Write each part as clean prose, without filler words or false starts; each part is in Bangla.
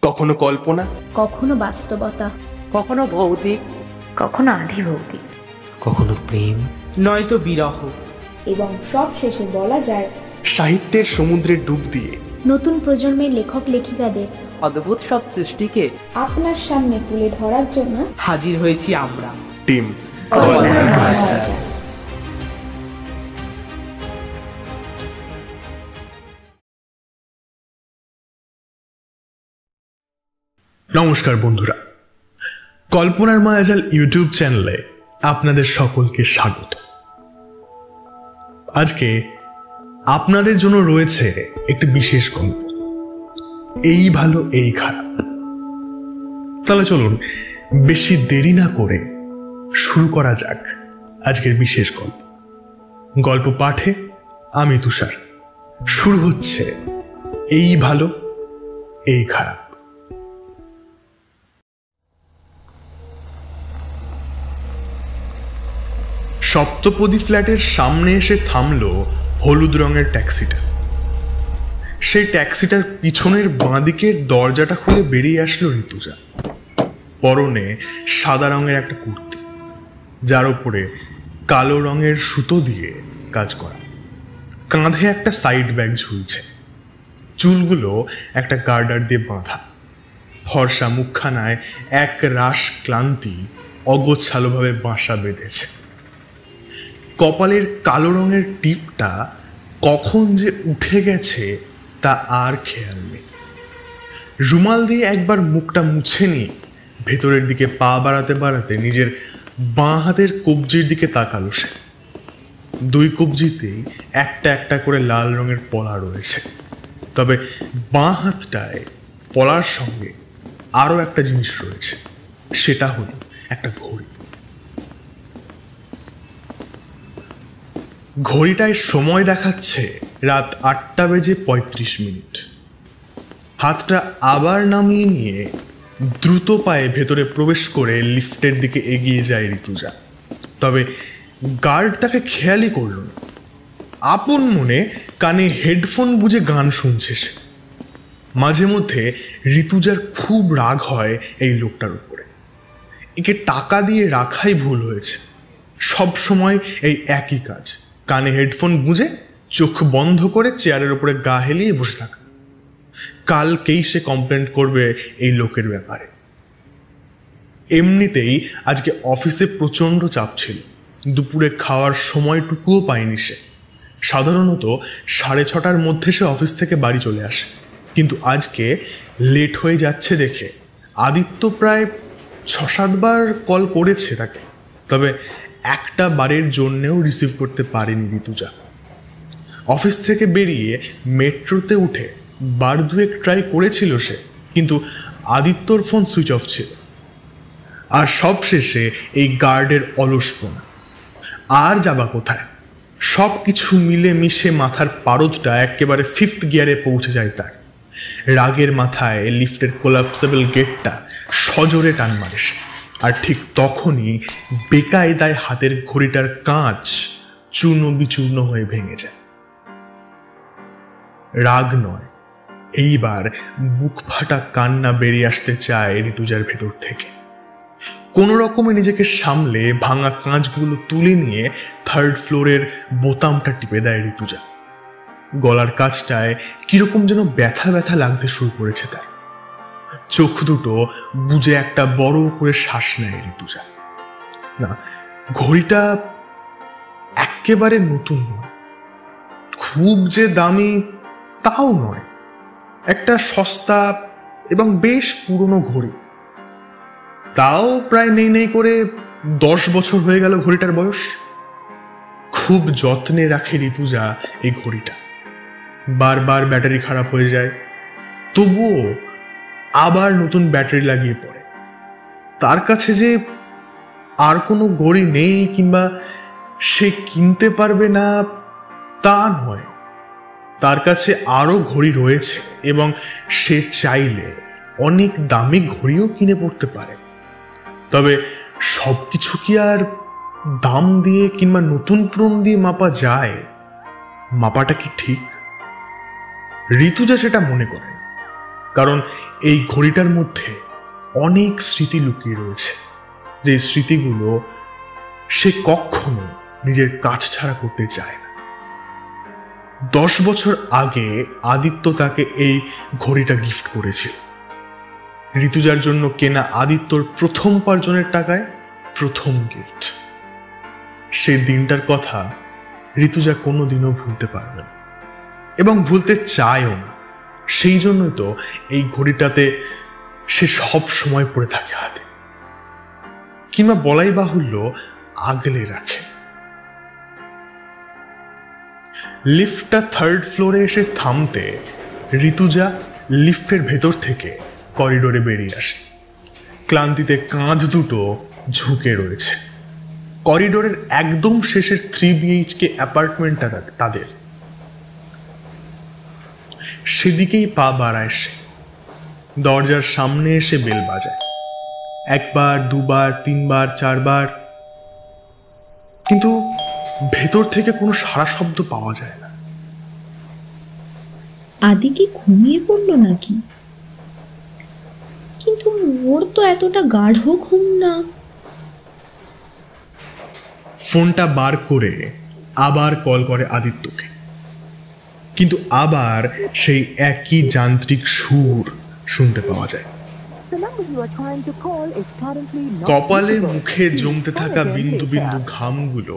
কখনো কল্পনা, কখনো বাস্তবতা, কখনো ভৌতিক, কখনো আধিভৌতিক, কখনো প্রেম, নয়তো বিরহ, এবং সব শেষে বলা যায় সাহিত্যের সমুদ্রে ডুব দিয়ে নতুন প্রজন্মের লেখক লেখিকাদের অদ্ভুত সব সৃষ্টিকে আপনার সামনে তুলে ধরার জন্য হাজির হয়েছি আমরা, টিম। নমস্কার বন্ধুরা, কল্পনার মায়াজাল ইউটিউব চ্যানেলে আপনাদের সকলকে স্বাগত। আজকে আপনাদের জন্য রয়েছে একটি বিশেষ গল্প, এই ভালো এই খারাপ। তাহলে চলুন বেশি দেরি না করে শুরু করা যাক আজকের বিশেষ গল্প। গল্প পাঠে আমি তুষার। শুরু হচ্ছে এই ভালো এই খারাপ। সপ্তপদী ফ্ল্যাটের সামনে এসে থামলো হলুদ রঙের ট্যাক্সিটা। সেই ট্যাক্সিটার পিছনের বাঁদিকের দরজাটা খুলে বেরিয়ে আসলো ঋতুজা। পরনে সাদা রঙের একটা কুর্তি, যার উপরে কালো রঙের সুতো দিয়ে কাজ করা। কাঁধে একটা সাইড ব্যাগ ঝুলছে, চুলগুলো একটা গার্ডার দিয়ে বাঁধা। ফর্সা মুখখানায় এক রাশ ক্লান্তি অগোছালোভাবে বাসা বেঁধেছে। কপালের কালো রঙের টিপটা কখন যে উঠে গেছে তা আর খেয়াল নেই। রুমাল দিয়ে একবার মুখটা মুছে নিয়ে ভেতরের দিকে পা বাড়াতে বাড়াতে নিজের বাঁ হাতের কবজির দিকে তাকালো সে। দুই কবজিতেই একটা একটা করে লাল রঙের পলা রয়েছে, তবে বাঁ হাতটায় পলার সঙ্গে আরও একটা জিনিস রয়েছে, সেটা হলো একটা ঘড়ি। ঘড়িটায় সময় দেখাচ্ছে রাত 8:35। হাতটা আবার নামিয়ে নিয়ে দ্রুত পায়ে ভেতরে প্রবেশ করে লিফটের দিকে এগিয়ে যায় ঋতুজা। তবে গার্ড তাকে খেয়ালই করল না। আপন মনে কানে হেডফোন গুঁজে গান শুনছে সে। মাঝে মধ্যে ঋতুজার খুব রাগ হয় এই লোকটার উপরে। একে টাকা দিয়ে রাখাই ভুল হয়েছে। সব সময় এই একই কাজ, কানে হেডফোন গুঁজে চোখ বন্ধ করে চেয়ারের উপরে গা হেলিয়ে বসে থাকা। কালকেই সে কমপ্লেন করবে এই লোকের ব্যাপারে। এমনিতেই আজকে অফিসে প্রচণ্ড চাপ ছিল, দুপুরে খাওয়ার সময়টুকুও পায়নি সে। সাধারণত 6:30টার মধ্যে সে অফিস থেকে বাড়ি চলে আসে, কিন্তু আজকে লেট হয়ে যাচ্ছে দেখে আদিত্য প্রায় 6-7 বার কল করেছে তাকে, তবে একটা বারের জন্যেও রিসিভ করতে পারেনি ঋতুজা। অফিস থেকে বেরিয়ে মেট্রোতে উঠে বার দুয়েক ট্রাই করেছিল সে, কিন্তু আদিত্যর ফোন সুইচ অফ ছিল। আর সবশেষে এই গার্ডের অলসপনা। আর যাবা কোথায়? সব কিছু মিলে মিশে মাথার পারদটা একেবারে 5th গিয়ারে পৌঁছে যায় তার। রাগের মাথায় লিফটের কোলাপসেবল গেটটা সজোরে টান মারে সে। আর ঠিক তখনই বেকায়দায় হাতের ঘড়িটার কাঁচ চূর্ণ বিচূর্ণ হয়ে ভেঙে যায়। রাগ নয়, এইবার বুক ফাটা কান্না বেরিয়ে আসতে চায় ঋতুজার ভেতর থেকে। কোনো রকমে নিজেকে সামলে ভাঙা কাঁচগুলো তুলে নিয়ে 3rd ফ্লোরের বোতামটা টিপে দেয় ঋতুজা। গলার কাছটায় কিরকম যেন ব্যথা ব্যথা লাগতে শুরু করেছে তার। চোখ দুটো বুজে একটা বড় করে শ্বাস নেয় ঋতুজা। না, ঘড়িটা একেবারে নতুন নয়, খুব যে দামি তাও নয়, একটা সস্তা এবং বেশ পুরনো ঘড়ি। তাও প্রায় নেই করে 10 বছর হয়ে গেল ঘড়িটার বয়স। খুব যত্নে রাখে ঋতুজা এই ঘড়িটা। বারবার ব্যাটারি খারাপ হয়ে যায়, তবুও আবার নতুন ব্যাটারি লাগিয়ে পড়ে। তার কাছে যে আর কোনো ঘড়ি নেই কিংবা সে কিনতে পারবে না তা নয়, তার কাছে আরও ঘড়ি রয়েছে এবং সে চাইলে অনেক দামি ঘড়িও কিনে পড়তে পারে। তবে সব কিছু কি আর দাম দিয়ে কিংবা নতুন পুরনো দিয়ে মাপা যায়? মাপাটা কি ঠিক? ঋতুজা সেটা মনে করে না। কারণ এই ঘড়িটার মধ্যে অনেক স্মৃতি লুকিয়ে রয়েছে, যে স্মৃতিগুলো সে কখনো নিজের কাছ ছাড়া করতে চায় না। 10 বছর আগে আদিত্য তাকে এই ঘড়িটা গিফট করেছিল। ঋতুজার জন্য কেনা আদিত্যর প্রথম উপার্জনের টাকায় প্রথম গিফট। সেই দিনটার কথা ঋতুজা কোনোদিনও ভুলতে পারবে না এবং ভুলতে চায়ও না। সেই জন্যই তো এই ঘড়িটাতে সে সব সময় পড়ে থাকে হাতে, কিংবা বলাই বাহুল্য আগলে রাখে। লিফটটা 3rd ফ্লোরে এসে থামতে ঋতুজা লিফটের ভেতর থেকে করিডোরে বেরিয়ে আসে। ক্লান্তিতে কাঁধ দুটো ঝুঁকে রয়েছে। করিডোরের একদম শেষের 3 BHK অ্যাপার্টমেন্টটা তাদের। সেদিকেই পা বাড়ায় সে। দরজার সামনে এসে বেল বাজায়, 1 বার 2 বার 3 বার 4 বার, কিন্তু ভেতর থেকে কোনো সাড়া শব্দ পাওয়া যায় না। আদি কি ঘুমিয়ে পড়লো নাকি? কিন্তু ওর তো এতটা গাঢ় ঘুম না। ফোনটা বার করে আবার কল করে আদিত্যকে, কিন্তু আবার সেই একই যান্ত্রিক সুর শুনতে পাওয়া যায়। কপালে মুখে জমতে থাকা বিন্দু বিন্দু ঘামগুলো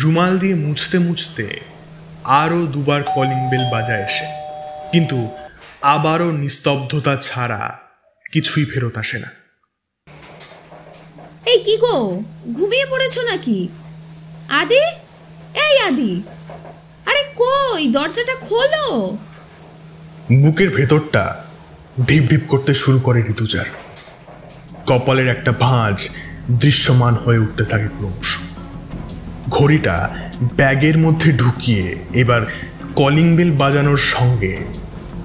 রুমাল দিয়ে মুছতে মুছতে আরো 2 বার কলিং বেল বাজায় এসে, কিন্তু আবারও নিস্তব্ধতা ছাড়া কিছুই ফেরত আসে না। এই কি গো, ঘুমিয়ে পড়েছো নাকি? আদি, এই আদি, আরে কই, দরজাটা খোলো। বুকের ভেতরটা ঢিপ ঢিপ করতে শুরু করে ঋতুজার। কপালের একটা ভাঁজ দৃশ্যমান হয়ে উঠতে থাকে ক্রমশ। ঘড়িটা ব্যাগের মধ্যে ঢুকিয়ে এবার কলিং বেল বাজানোর সঙ্গে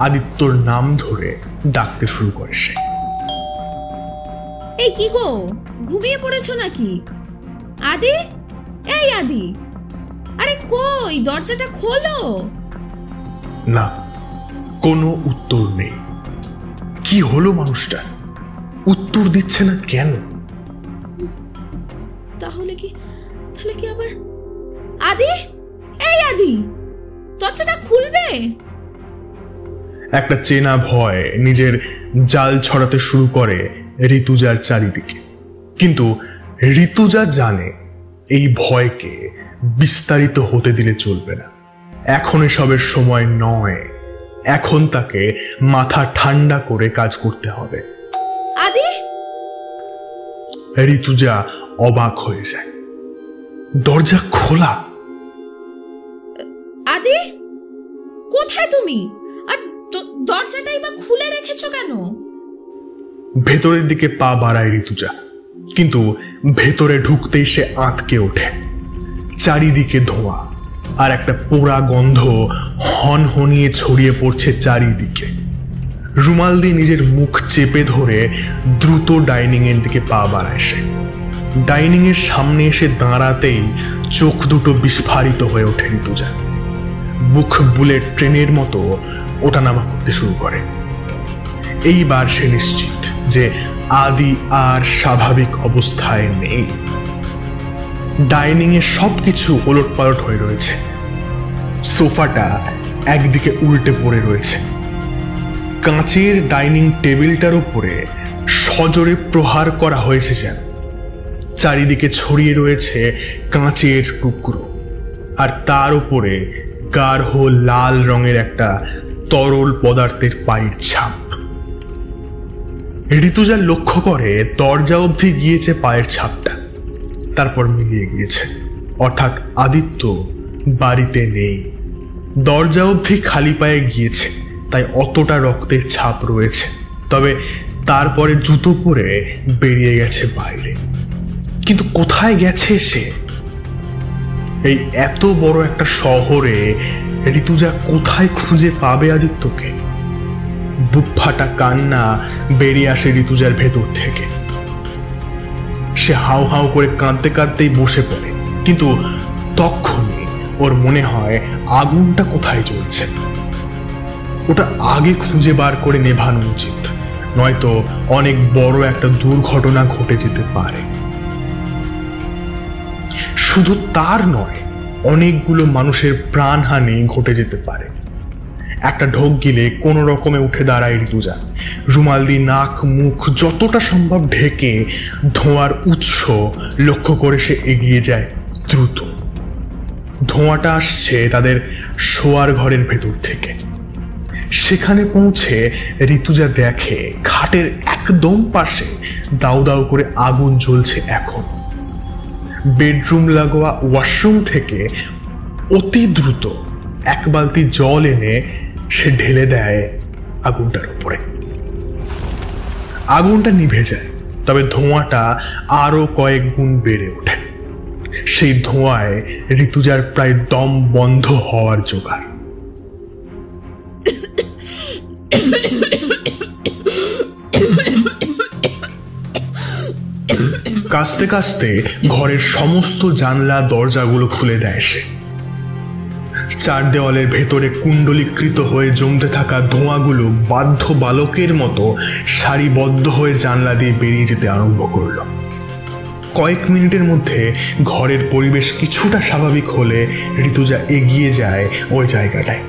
আদিত্যর নাম ধরে ডাকতে শুরু করে সে। এই কি গো, ঘুমিয়ে পড়েছো নাকি? আদি, এই আদি, আরে কই, দরজাটা খোলো। না, কোনো উত্তর নেই। কি হলো মানুষটা? উত্তর দিচ্ছে না কেন? তাহলে কি আবার আদি, এই আদি, দরজাটা খুলবে? একটা চেনা ভয় নিজের জাল ছড়াতে শুরু করে ঋতুজার চারিদিকে, কিন্তু ঋতুজা জানে এই ভয়কে বিস্তারিত হতে দিলে চলবে না। এখন এসবের সময় নয়, এখন তাকে মাথা ঠান্ডা করে কাজ করতে হবে। আদি! ঋতুজা অবাক হয়ে যায়, দরজা খোলা। আদি, কোথায় তুমি? আর দরজাটাই বা খুলে রেখেছো কেন? ভেতরের দিকে পা বাড়ায় ঋতুজা, কিন্তু ভেতরে ঢুকতেই সে আঁতকে ওঠে। চারিদিকে ধোঁয়া আর একটা পোড়া গন্ধ হনহনিয়ে ছড়িয়ে পড়ছে চারিদিকে। রুমাল দিয়ে নিজের মুখ চেপে ধরে দ্রুত ডাইনিং এর দিকে পা বাড়ায় সে। ডাইনিং এর সামনে এসে দাঁড়াতেই চোখ দুটো বিস্ফারিত হয়ে ওঠে ঋতুজা। বুক বুলেট ট্রেনের মতো ওঠানামা করতে শুরু করে। এইবার সে নিশ্চিত যে আদি আর স্বাভাবিক অবস্থায় নেই। ডাইনিং এ সবকিছু ওলটপালট হয়ে রয়েছে। সোফাটা একদিকে উল্টে পড়ে রয়েছে। কাঁচের ডাইনিং টেবিলটার উপরে সজোরে প্রহার করা হয়েছে যেন। চারিদিকে ছড়িয়ে রয়েছে কাঁচের টুকরো, আর তার উপরে গাঢ় লাল রঙের একটা তরল পদার্থের পায়ের ছাপ। ঋতুজা লক্ষ্য করে দরজা অবধি গিয়েছে পায়ের ছাপটা, তারপর মিলিয়ে গিয়েছে, অর্থাৎ আদিত্য বাড়িতে নেই। দরজা অবধি খালি পায়ে গিয়েছে, তাই অতটা রক্তের ছাপ রয়েছে। তবে তারপরে জুতো পরে বেরিয়ে গেছে বাইরে। কিন্তু কোথায় গেছে সে? এই এত বড় একটা শহরে ঋতুজা কোথায় খুঁজে পাবে আদিত্যকে? বুক ফাটা কান্না বেরিয়ে আসে ঋতুজার ভেতর থেকে। সে হাউ হাউ করে কাঁদতে কাঁদতেই বসে পড়ে, কিন্তু তখনই ওর মনে হয় আগুনটা কোথায় জ্বলছে। ওটা আগে খুঁজে বার করে নেভানো উচিত, নয়তো অনেক বড় একটা দুর্ঘটনা ঘটে যেতে পারে। শুধু তার নয়, অনেকগুলো মানুষের প্রাণহানি ঘটে যেতে পারে। একটা ঢোক গিলে কোনো রকমে উঠে দাঁড়ায় ঋতুজা। রুমাল দিয়ে নাক মুখ যতটা সম্ভব ঢেকে ধোঁয়ার উৎস লক্ষ্য করে সে এগিয়ে যায় দ্রুত। ধোঁয়াটা আসছে তাদের শোয়ার ঘরের ভেতর থেকে। সেখানে পৌঁছে ঋতুজা দেখে খাটের একদম পাশে দাউ দাউ করে আগুন জ্বলছে। এখন বেডরুম লাগোয়া ওয়াশরুম থেকে অতি দ্রুত এক বালতি জল এনে সে ঢেলে দেয় আগুনটার উপরে। আগুনটা নিভে যায়, তবে ধোঁয়াটা আরো কয়েক গুণ বেড়ে ওঠে। সেই ধোঁয়ায় ঋতুজার প্রায় দম বন্ধ হওয়ার জোগাড়। কাঁচতে কাঁচতে ঘরের সমস্ত জানলা দরজাগুলো খুলে দেয় সে। চার দেওয়ালের ভেতরে কুণ্ডলীকৃত হয়ে জমতে থাকা ধোঁয়াগুলো বাধ্য বালকের মতো সারিবদ্ধ হয়ে জানলা দিয়ে বেরিয়ে যেতে আরম্ভ করল। কয়েক মিনিটের মধ্যে ঘরের পরিবেশ কিছুটা স্বাভাবিক হলে ঋতুজা এগিয়ে যায় ওই জায়গাটায়।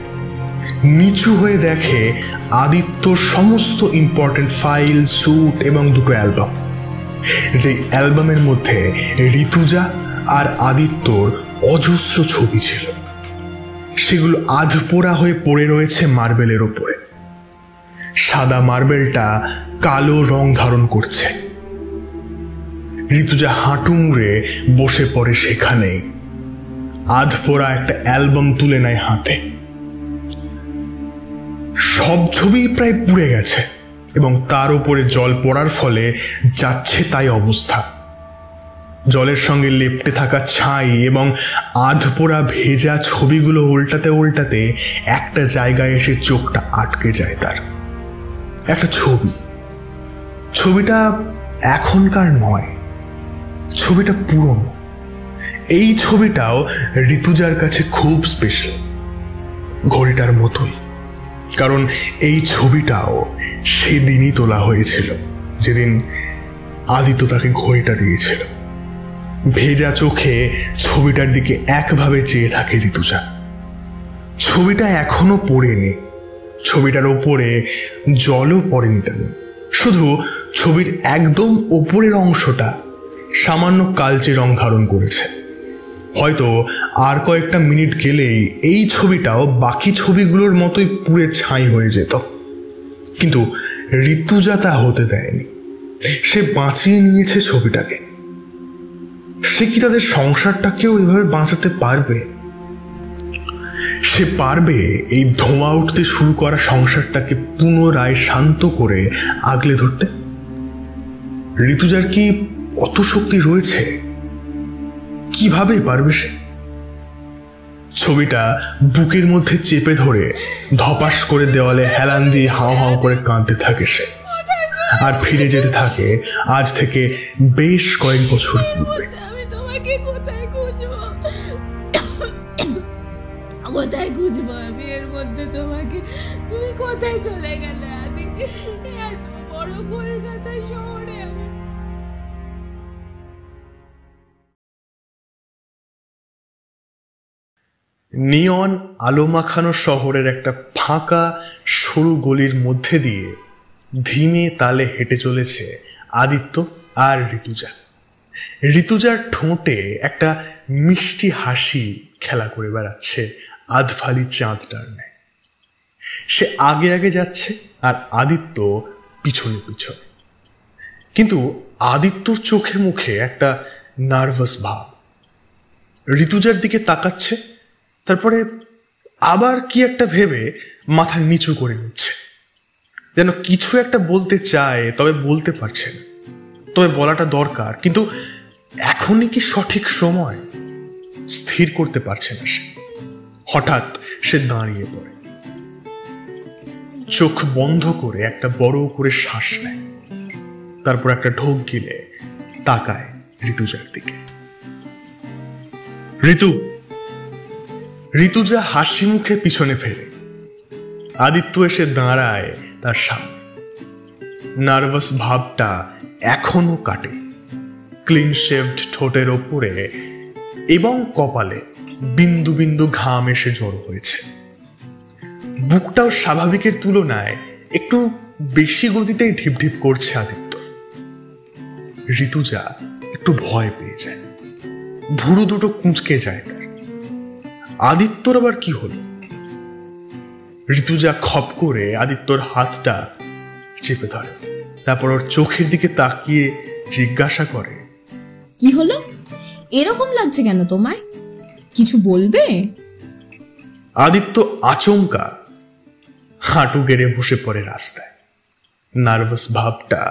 নিচু হয়ে দেখে আদিত্যর সমস্ত ইম্পর্টেন্ট ফাইল, স্যুট এবং দুটো অ্যালবাম। যে অ্যালবামের মধ্যে ঋতুজা আর আদিত্যর অজস্র ছবি ছিল। সেগুলো আধপোড়া হয়ে পড়ে রয়েছে মার্বেলের উপরে। সাদা মার্বেলটা কালো রং ধারণ করছে। ঋতুজা হাঁটু মুড়ে বসে পড়ে সেখানেই। আধপোড়া একটা অ্যালবাম তুলে নেয় হাতে। সব ছবি প্রায় পুড়ে গেছে এবং তার উপরে জল পড়ার ফলে যাচ্ছে তাই অবস্থা। জলের সঙ্গে লেপ্টে থাকা ছাই এবং আধপোড়া ভেজা ছবিগুলো উল্টাতে উল্টাতে একটা জায়গায় এসে চোখটা আটকে যায় তার। একটা ছবিটা এখনকার নয়, ছবিটা পুরনো। এই ছবিটাও ঋতুজার কাছে খুব স্পেশাল, ঘড়িটার মতোই। কারণ এই ছবিটাও সেদিনই তোলা হয়েছিল যেদিন আদিত্য তাকে ঘড়িটা দিয়েছিল। ভেজা চোখে ছবিটার দিকে একভাবে চেয়ে থাকে ঋতুজা। ছবিটা এখনো পড়েনি, ছবিটার ওপরে জলও পড়েনি তেমন। শুধু ছবির একদম ওপরের অংশটা সামান্য কালচে রং ধারণ করেছে। হয়তো আর কয়েকটা মিনিট গেলেই এই ছবিটাও বাকি ছবিগুলোর মতোই পুড়ে ছাই হয়ে যেত, কিন্তু ঋতুজা তা হতে দেয়নি। সে বাঁচিয়ে নিয়েছে ছবিটাকে। সে কি তাদের সংসারটাকেও এভাবে বাঁচাতে পারবে? সে পারবে এই ধোঁয়া উঠতে শুরু করা সংসারটাকে পুনরায় শান্ত করে আগলে ধরতে? ঋতুজার কি অত শক্তি রয়েছে? কিভাবে পারবে সে? ছবিটা বুকের মধ্যে চেপে ধরে ধপাস করে দেওয়ালে হেলান দিয়ে হাও হাও করে কাঁদতে থাকে সে। আর ফিরে যেতে থাকে আজ থেকে বেশ কয়েক বছর পূর্বে। কোথায় খুঁজবো আমি এর মধ্যে তোমাকে? তুমি কোথায় চলে গেলে আদি? এত বড় কলকাতা শহরে আমি। নিয়ন আলো মাখানো শহরের একটা ফাঁকা সরু গলির মধ্যে দিয়ে ধীমে তালে হেঁটে চলেছে আদিত্য আর ঋতুজা। ঋতুজার ঠোঁটে একটা মিষ্টি হাসি খেলা করে বেড়াচ্ছে আধফালি চাঁদটার ন্যায়। সে আগে আগে যাচ্ছে আর আদিত্য পিছনে পিছনে। কিন্তু আদিত্যর চোখে মুখে একটা নার্ভাস ভাব। ঋতুজার দিকে তাকাচ্ছে, তারপরে আবার কি একটা ভেবে মাথা নিচু করে নিচ্ছে, যেন কিছু একটা বলতে চায় তবে বলতে পারছে না। তবে বলাটা দরকার, কিন্তু এখনই কি সঠিক সময়? স্থির করতে পারছে না সে। হঠাৎ সে দাঁড়িয়ে পড়ে, চোখ বন্ধ করে একটা বড় করে শ্বাস নেয়, তারপর একটা ঢোক গিলে তাকায় ঋতুজার দিকে। ঋতুজা হাসি মুখে পিছনে ফেরে। আদিত্য এসে দাঁড়ায় তার সামনে। নার্ভাস ভাবটা এখনো কাটে। ক্লিন শেভড ঠোঁটের ওপরে এবং কপালে বিন্দু বিন্দু ঘাম এসে জড়ো হয়েছে। বুকটাও স্বাভাবিকের তুলনায় একটু বেশি গতিতেই ঢিপঢিপ করছে আদিত্য। ঋতুজা একটু ভয় পেয়ে যায়, ভুরু দুটো কুঁচকে যায় তার। আদিত্যর আবার কি হলো? ঋতুজা খপ করে আদিত্যর হাতটা চেপে ধরে, তারপর ওর চোখের দিকে তাকিয়ে জিজ্ঞাসা করে, কি হলো? এরকম লাগছে কেন তোমায়? কিছু বলবে? আদিত্য আচমকা হাঁটু গেড়ে বসে পড়ে রাস্তায়। নার্ভাস ভাবটা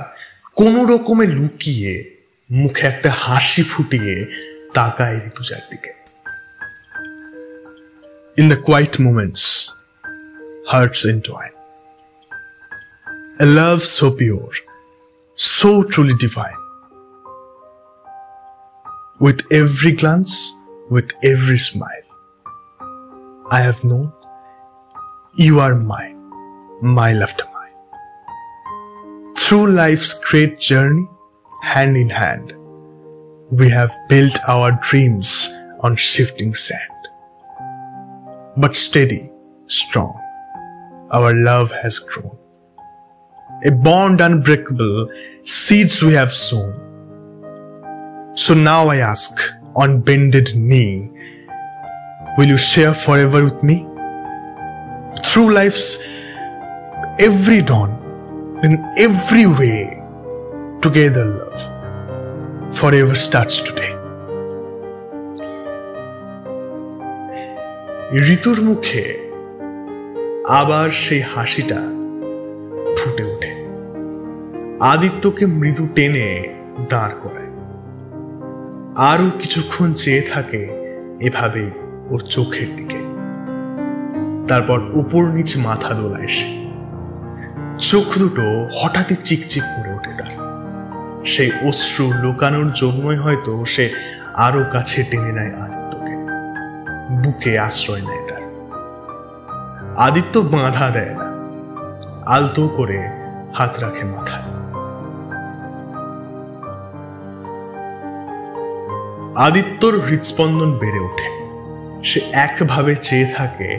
কোনো রকমে লুকিয়ে মুখে একটা হাসি ফুটিয়ে তাকায় ঋতুজার দিকে। In the quiet moments, hearts entwine. A love so pure, so truly divine. With every glance, with every smile, I have known you are mine, mile after mile. Through life's great journey, hand in hand, we have built our dreams on shifting sand. But steady, strong, our love has grown. A bond unbreakable, seeds we have sown. So now I ask, on bended knee, will you share forever with me? Through life's every dawn, in every way, together love, forever starts today. ঋতুর মুখে আবার সেই হাসিটা ফুটে ওঠে। আদিত্যকে মৃদু টেনে দাঁড় করায়। আরো কিছুক্ষণ চেয়ে থাকে এভাবে ওর চোখের দিকে। তারপর উপর নিচ মাথা দোলায় সে। চোখ দুটো হঠাৎই চিকচিক করে ওঠে তার। সেই অশ্রু লুকানোর জন্যই হয়তো সে আরো কাছে টেনে নেয় আদিত্যকে, বুকে আশ্রয় নেয় তার। আদিত্য বাঁধা দেয় না, আলতো করে হাত রাখে মাথায়। আদিত্যর হৃদস্পন্দন বেড়ে ওঠে। সে একভাবে চেয়ে থাকে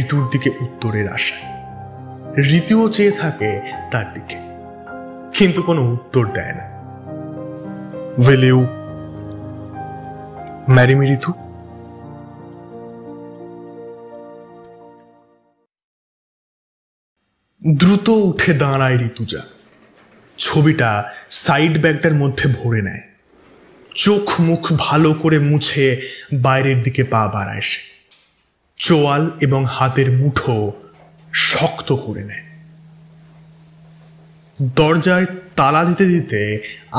ঋতুর দিকে উত্তরের আশায়। ঋতুও চেয়ে থাকে তার দিকে, কিন্তু কোনো উত্তর দেয় না। Will you marry me, ঋতু? দ্রুত উঠে দাঁড়ায় ঋতুজা। ছবিটা সাইড ব্যাগটার মধ্যে ভরে নেয়। চোখ মুখ ভালো করে মুছে বাইরের দিকে পা বাড়ায় সে। চোয়াল এবং হাতের মুঠো শক্ত করে নেয়। দরজায় তালা দিতে দিতে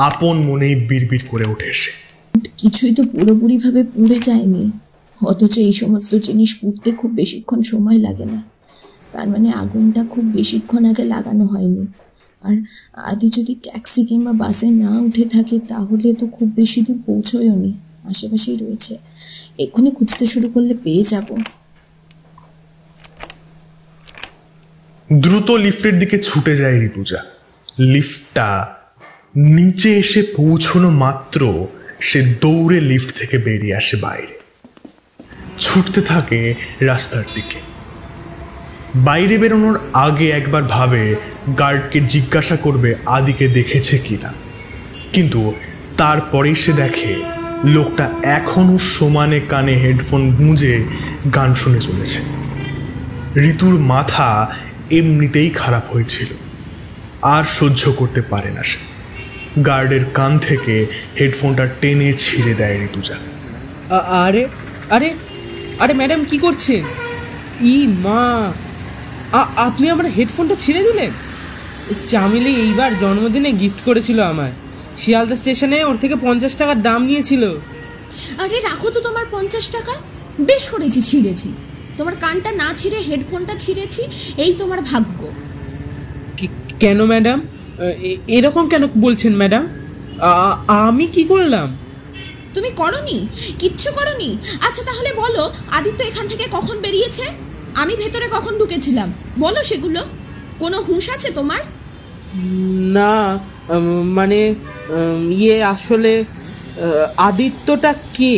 আপন মনেই বিড়বিড় করে ওঠে সে। কিছুই তো পুরোপুরিভাবে পুড়ে যায়নি, অথচ এই সমস্ত জিনিস পুড়তে খুব বেশিক্ষণ সময় লাগে না। তার মানে আগুনটা খুব বেশিক্ষণ আগে লাগানো হয়নি। আর আদি যদি ট্যাক্সি কিংবা বাসে না উঠে থাকে তাহলে তো খুব বেশি দূর পৌঁছয়ও নি, আশেপাশেই রয়েছে। এক্ষুনি খুঁজতে শুরু করলে পেয়ে যাব। দ্রুত লিফটের দিকে ছুটে যায় ঋতুজা। লিফটটা নিচে এসে পৌঁছানো মাত্র সে দৌড়ে লিফট থেকে বেরিয়ে আসে বাইরে। ছুটতে থাকে রাস্তার দিকে। বাইরে বেরোনোর আগে একবার ভাবে গার্ডকে জিজ্ঞাসা করবে আদিকে দেখেছে কিনা, কিন্তু তারপরেই সে দেখে লোকটা এখনো সমানে কানে হেডফোন গুঁজে গান শুনে চলেছে। ঋতুর মাথা এমনিতেই খারাপ হয়েছিল, আর সহ্য করতে পারে না সে। গার্ডের কান থেকে হেডফোনটা টেনে ছিঁড়ে দেয় ঋতুজা। আরে আরে আরে ম্যাডাম কি করছেন? ই মা, আপনি আমার হেডফোনটা ছিঁড়ে দিলেন? চামেলি এইবার জন্মদিনে গিফট করেছিল আমায়। শিয়ালদা স্টেশনে ওর থেকে 50 টাকার দাম নিয়েছিল। আরে রাখো তো তোমার 50 টাকা। বেশ করেছি, ছিঁড়েছি। তোমার কানটা না ছিঁড়ে হেডফোনটা ছিঁড়েছি, এই তোমার ভাগ্য। কেন ম্যাডাম এরকম কেন বলছেন ম্যাডাম? আমি কি করলাম? তুমি করনি, কিচ্ছু করনি। আচ্ছা তাহলে বলো, আদিত্য এখান থেকে কখন বেরিয়েছে? আমি ভেতরে কখন ঢুকেছিলাম বলো সেগুলো? কোনো হুঁশ আছে তোমার? না মানে ইয়ে আসলে আদিত্যটা কে?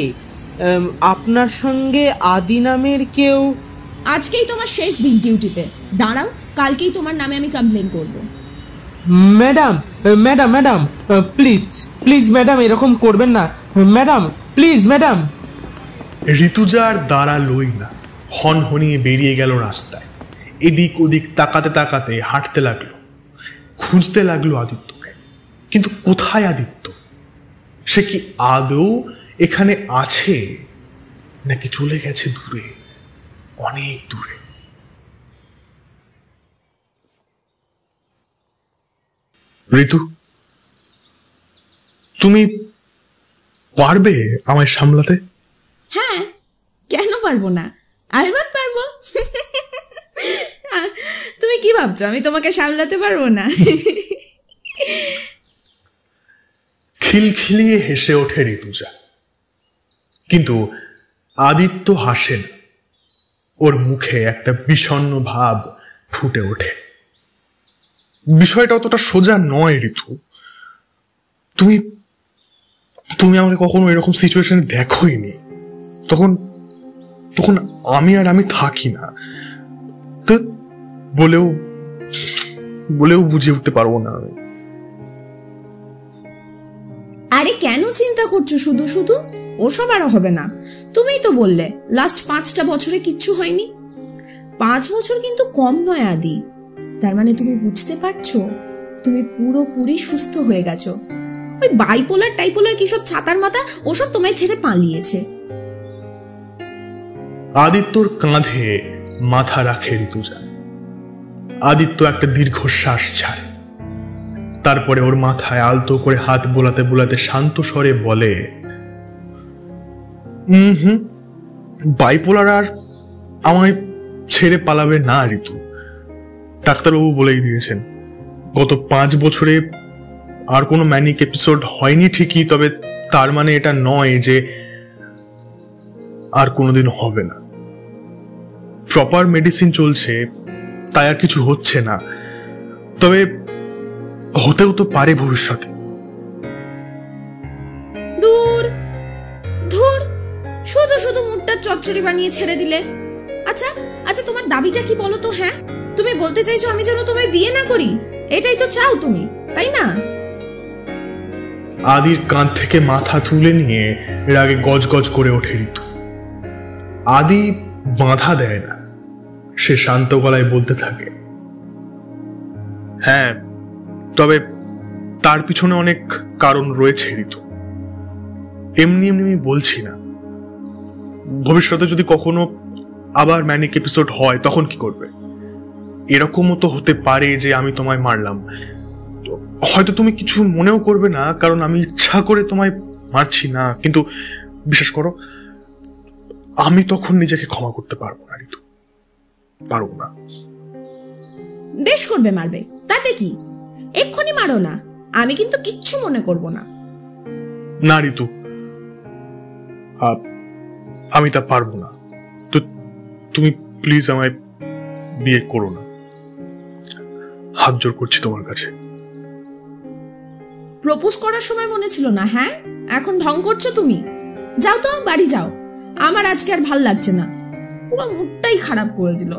আপনার সঙ্গে আদি নামের কেউ? আজকেই তোমার শেষ দিন ডিউটিতে, দাঁড়াও, কালকেই তোমার নামে আমি কমপ্লেন করব। Madam madam madam please please madam এরকম করবেন না ম্যাডাম, প্লিজ ম্যাডাম। ঋতুজা আর দাঁড়ালোই না, হনহনিয়ে বেরিয়ে গেল রাস্তায়। এদিক ওদিক তাকাতে তাকাতে হাঁটতে লাগলো, খুঁজতে লাগলো আদিত্যকে। কিন্তু কোথায় আদিত্য? সে কি আদৌ এখানে আছে নাকি চলে গেছে দূরে, অনেক দূরে? ঋতু, তুমি পারবে আমায় সামলাতে? হ্যাঁ, কেন পারবো না, আলবাত পারবো। তুমি কি ভাবছো আমি তোমাকে সামলাতে পারবো না? খিলখিলিয়ে হেসে ওঠে ঋতুজা, কিন্তু আদিত্য হাসে না। ওর মুখে একটা বিষণ্ণ ভাব ফুটে ওঠে। বিষয়টা অতটা সোজা নয় ঋতু। তুমি তুমি আমাকে কখনো এরকম সিচুয়েশনে দেখোইনি। তখন তখন আমি থাকি না, তো বলেও বুঝে উঠতে পারবো না আমি। আরে কেন চিন্তা করছো শুধু শুধু? ওসব আরো হবে না। তুমিই তো বললে লাস্ট 5টা বছরে কিচ্ছু হয়নি। 5 বছর কিন্তু কম নয় আদি। তার মানে তুমি বুঝতে পারছো তুমি পুরোপুরি সুস্থ হয়ে গেছো। ওই বাইপোলার টাইপোলার কিসব ছাতার মাথা ওসব তোমায় ছেড়ে পালিয়েছে। আদিত্যর কাঁধে মাথা রাখে ঋতুজা। আদিত্য একটা দীর্ঘশ্বাস ছাড়ে, তারপরে ওর মাথায় আলতো করে হাত বোলাতে বোলাতে শান্ত স্বরে বলে, বাইপোলার আর আমায় ছেড়ে পালাবে না ঋতু। ডাক্তারবাবু বলেই দিয়েছেন গত 5 বছরে আর কোনো ম্যানিক এপিসোড হয়নি ঠিকই, তবে তার মানে এটা নয় যে আর কোনোদিন হবে না। প্রপার মেডিসিন চলছে, তাই আর কিছু হচ্ছে না, তবে হতেও তো পারে ভবিষ্যতে। দূর ধুর, শুধু শুধু মুডটা চচ্চড়ি বানিয়ে ছেড়ে দিলে। আচ্ছা আচ্ছা, তোমার দাবিটা কি বলো তো? হ্যাঁ, তুমি বলতে চাইছো আমি যেন তোমায় বিয়ে না করি? এটাই তো চাও তুমি, তাই না? আদির কাঁধ থেকে মাথা তুলে নিয়ে রাগে গজগজ করে ওঠে ঋতু। আদি বাধা দেয় না, সে শান্ত গলায় বলতে থাকে, হ্যাঁ, তবে তার পিছনে অনেক কারণ রয়েছে ঋতু। এমনি এমনি আমি বলছি না। ভবিষ্যতে যদি কখনো আবার ম্যানিক এপিসোড হয় তখন কি করবে? এরকমও তো হতে পারে যে আমি তোমায় মারলাম, হয়তো তুমি কিছু মনেও করবে না, কারণ আমি ইচ্ছা করে তোমায় মারছি না। কিন্তু বিশ্বাস করো, আমি তখন নিজেকে ক্ষমা করতে পারবো না ঋতু, পারবো না। বেশ করবে, মারবে, তাতে কি? এক্ষুনি মারো না, আমি কিন্তু কিচ্ছু মনে করব না। না ঋতু, আমি তা পারবো না। তো তুমি প্লিজ আমায় বিয়ে করো না, হাত জোর করছি তোমার কাছে। প্রপোজ করার সময় মনে ছিল না? হ্যাঁ, এখন ঢং করছো তুমি। যাও তো, বাড়ি যাও, আমার আজকে আর ভাল লাগছে না, পুরো মুডটাই খারাপ করে দিল।